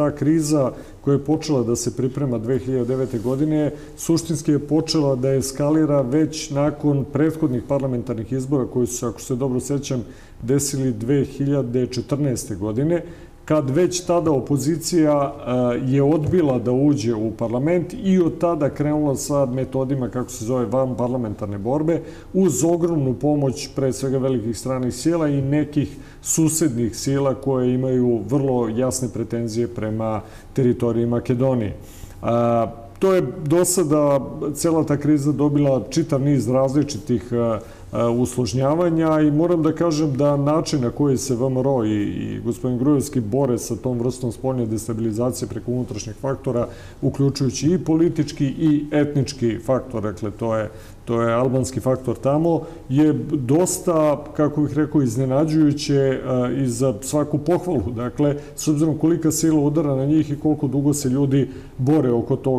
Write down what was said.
ta kriza koja je počela da se priprema 2009. godine, suštinski je počela da eskalira već nakon prethodnih parlamentarnih izbora koji su, ako se dobro sećam, desili 2014. godine, kad već tada opozicija je odbila da uđe u parlament i od tada krenula sa metodima, kako se zove, vanparlamentarne borbe, uz ogromnu pomoć pre svega velikih stranih sila i nekih susednih sila koje imaju vrlo jasne pretenzije prema teritoriji Makedonije. To je do sada cela ta kriza dobila čitav niz različitih usložnjavanja i moram da kažem da način na koji se VMRO i gospodin Gruevski bore sa tom vrstom spoljne destabilizacije preko unutrašnjeg faktora, uključujući i politički i etnički faktor, dakle to je albanski faktor tamo, je dosta, kako bih rekao, iznenađujuće i za svaku pohvalu. Dakle, s obzirom kolika sila udara na njih i koliko dugo se ljudi bore oko toga.